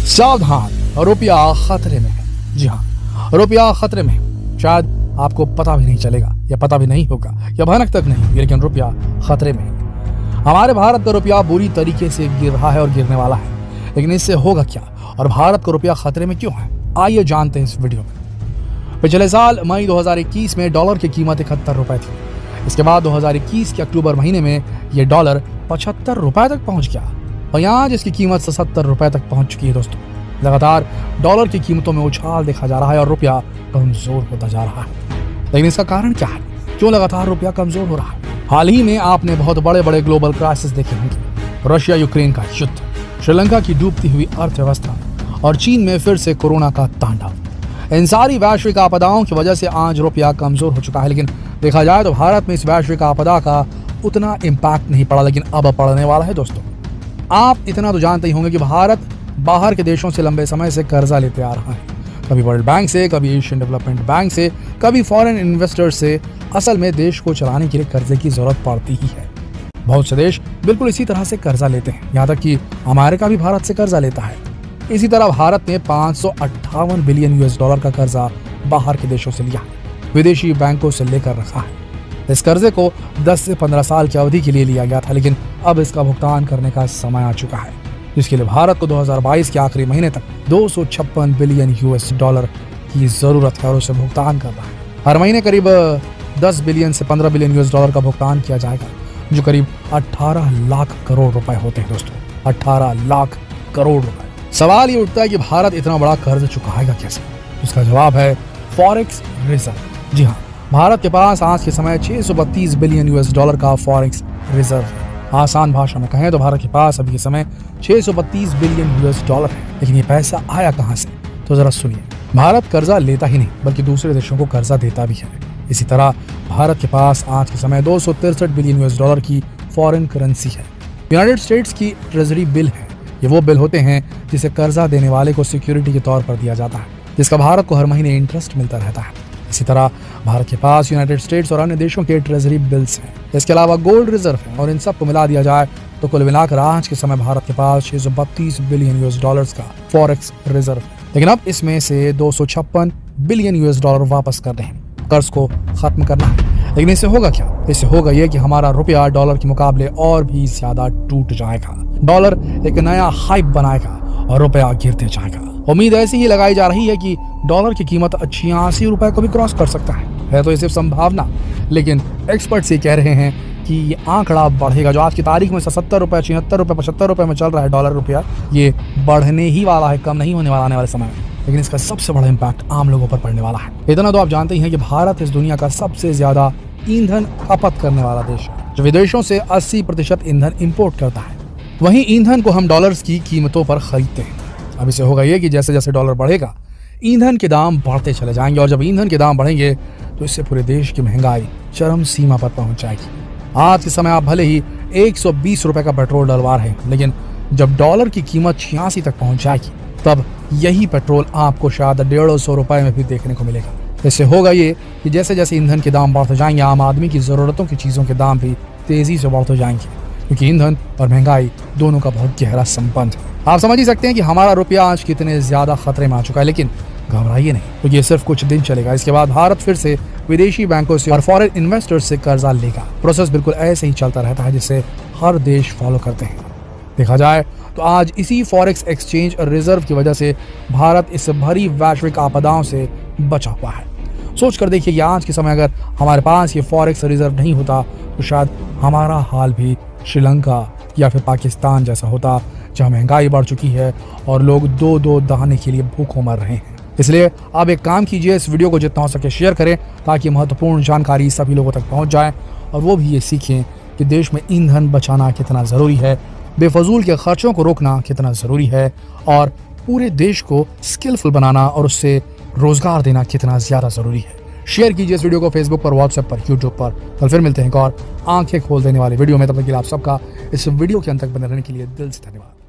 सावधान, रुपया खतरे में है। जी हाँ, रुपया खतरे में है। शायद आपको पता भी नहीं चलेगा या पता भी नहीं होगा या भनक तक नहीं, लेकिन रुपया खतरे में है। हमारे भारत का रुपया बुरी तरीके से गिर रहा है और गिरने वाला है, लेकिन इससे होगा क्या और भारत का रुपया खतरे में क्यों है, आइए जानते हैं इस वीडियो में। पिछले साल मई 2021 में डॉलर की कीमत 71 रुपए थी। इसके बाद 2021 के अक्टूबर महीने में ये डॉलर 75 रुपए तक पहुंच गया और यहाँ जिसकी कीमत 77 रुपए तक पहुंच चुकी है। दोस्तों, लगातार डॉलर की कीमतों में उछाल देखा जा रहा है और रुपया कमजोर होता जा रहा है। लेकिन इसका कारण क्या है, क्यों लगातार रुपया कमजोर हो रहा है? हाल ही में आपने बहुत बड़े बड़े ग्लोबल क्राइसिस देखे होंगे। रशिया यूक्रेन का युद्ध, श्रीलंका की डूबती हुई अर्थव्यवस्था और चीन में फिर से कोरोना का तांडव। इन सारी वैश्विक आपदाओं की वजह से आज रुपया कमजोर हो चुका है। लेकिन देखा जाए तो भारत में इस वैश्विक आपदा का उतना इम्पैक्ट नहीं पड़ा, लेकिन अब पड़ने वाला है। दोस्तों, आप इतना तो जानते ही होंगे कि भारत बाहर के देशों से लंबे समय से कर्जा लेते आ रहा है, कभी वर्ल्ड बैंक से, कभी एशियन डेवलपमेंट बैंक से, कभी फॉरेन इन्वेस्टर्स से। असल में देश को चलाने के लिए कर्जे की जरूरत पड़ती ही है। बहुत से देश बिल्कुल इसी तरह से कर्जा लेते हैं, यहाँ तक कि अमेरिका भी भारत से कर्जा लेता है। इसी तरह भारत ने 558 बिलियन US डॉलर का कर्जा बाहर के देशों से लिया, विदेशी बैंकों से लेकर रखा है। इस कर्जे को 10 से 15 साल की अवधि के लिए लिया गया था, लेकिन अब इसका भुगतान करने का समय आ चुका है, जिसके लिए भारत को 2022 के आखिरी महीने तक 256 बिलियन US डॉलर की जरूरत है और उसे भुगतान करना है। हर महीने करीब 10 बिलियन से 15 बिलियन US डॉलर का भुगतान किया जाएगा, जो करीब 18 लाख करोड़ रुपए होते हैं। दोस्तों, 18 लाख करोड़ रुपए। सवाल ये उठता है कि भारत इतना बड़ा कर्ज चुकाएगा कैसे? उसका जवाब है फॉरेक्स रिजर्व। जी हाँ, भारत के पास आज के समय 632 बिलियन US डॉलर का फॉरेक्स रिजर्व है। आसान भाषा में कहें तो भारत के पास अभी के समय 632 बिलियन US डॉलर है। लेकिन ये पैसा आया कहाँ से? तो जरा सुनिए। भारत कर्जा लेता ही नहीं, बल्कि दूसरे देशों को कर्जा देता भी है। इसी तरह भारत के पास आज के समय 263 बिलियन US डॉलर की फॉरेन करेंसी है। यूनाइटेड स्टेट्स की ट्रेजरी बिल है। ये वो बिल होते हैं जिसे कर्जा देने वाले को सिक्योरिटी के तौर पर दिया जाता है, जिसका भारत को हर महीने इंटरेस्ट मिलता रहता है। इसी तरह भारत के पास यूनाइटेड स्टेट्स और अन्य देशों के ट्रेजरी बिल्स हैं। इसके अलावा गोल्ड रिजर्व है और इन सब को मिला दिया जाए तो कुल मिलाकर आज के समय भारत के पास 632 बिलियन US डॉलर्स का फॉरेक्स रिजर्व है। लेकिन अब इसमें से 256 बिलियन US डॉलर वापस करने हैं, कर्ज को खत्म करना है। लेकिन इससे होगा क्या? इससे होगा ये कि हमारा रुपया डॉलर के मुकाबले और भी ज्यादा टूट जाएगा। डॉलर एक नया हाइप बनाएगा और रुपया गिरते जाएगा। उम्मीद ऐसी ही लगाई जा रही है कि डॉलर की कीमत 86 रुपए को भी क्रॉस कर सकता है तो ये सिर्फ संभावना, लेकिन एक्सपर्ट्स ये कह रहे हैं कि ये आंकड़ा बढ़ेगा। जो आज की तारीख में 77 रुपए, 76 रुपए, 75 रुपए में चल रहा है डॉलर रुपया, ये बढ़ने ही वाला है, कम नहीं होने वाला आने वाले समय में। लेकिन इसका सबसे बड़ा इम्पैक्ट आम लोगों पर पड़ने वाला है। इतना तो आप जानते ही हैं कि भारत इस दुनिया का सबसे ज्यादा ईंधन खपत करने वाला देश है, जो विदेशों से 80% ईंधन इंपोर्ट करता है। वहीं ईंधन को हम डॉलर्स की कीमतों पर खरीदते हैं। अब इससे होगा ये कि जैसे जैसे डॉलर बढ़ेगा, ईंधन के दाम बढ़ते चले जाएंगे और जब ईंधन के दाम बढ़ेंगे तो इससे पूरे देश की महंगाई चरम सीमा पर पहुंच जाएगी। आज के समय आप भले ही 120 रुपए का पेट्रोल डलवा रहे हैं, लेकिन जब डॉलर की कीमत 86 तक पहुंच जाएगी, तब यही पेट्रोल आपको शायद 150 रुपए में भी देखने को मिलेगा। इससे होगा ये कि जैसे जैसे ईंधन के दाम बढ़ते जाएंगे, आम आदमी की जरूरतों की चीजों के दाम भी तेजी से बढ़ते जाएंगे, क्योंकि ईंधन और महंगाई दोनों का बहुत गहरा संबंध है। आप समझ ही सकते हैं कि हमारा रुपया आज कितने ज्यादा खतरे में आ चुका है। लेकिन घबराइए नहीं, क्योंकि ये सिर्फ कुछ दिन चलेगा। इसके बाद भारत फिर से विदेशी बैंकों से और फॉरेन इन्वेस्टर्स से कर्जा लेगा। प्रोसेस बिल्कुल ऐसे ही चलता रहता है, जिसे हर देश फॉलो करते हैं। देखा जाए तो आज इसी फॉरेक्स एक्सचेंज और रिजर्व की वजह से भारत इस भरी वैश्विक आपदाओं से बचा हुआ है। सोच कर देखिए कि आज के समय अगर हमारे पास ये फॉरेक्स रिजर्व नहीं होता तो शायद हमारा हाल भी श्रीलंका या फिर पाकिस्तान जैसा होता, जहाँ महंगाई बढ़ चुकी है और लोग दो दाने के लिए भूखों मर रहे हैं। इसलिए आप एक काम कीजिए, इस वीडियो को जितना हो सके शेयर करें, ताकि महत्वपूर्ण जानकारी सभी लोगों तक पहुंच जाए और वो भी ये सीखें कि देश में ईंधन बचाना कितना ज़रूरी है, बेफजूल के खर्चों को रोकना कितना ज़रूरी है और पूरे देश को स्किलफुल बनाना और उससे रोजगार देना कितना ज़्यादा ज़रूरी है। शेयर कीजिए इस वीडियो को फेसबुक पर, व्हाट्सएप पर, यूट्यूब पर। कल फिर मिलते हैं एक और आंखें खोल देने वाले वीडियो में। तब तक के लिए आप सबका इस वीडियो के अंत तक बने रहने के लिए दिल से धन्यवाद।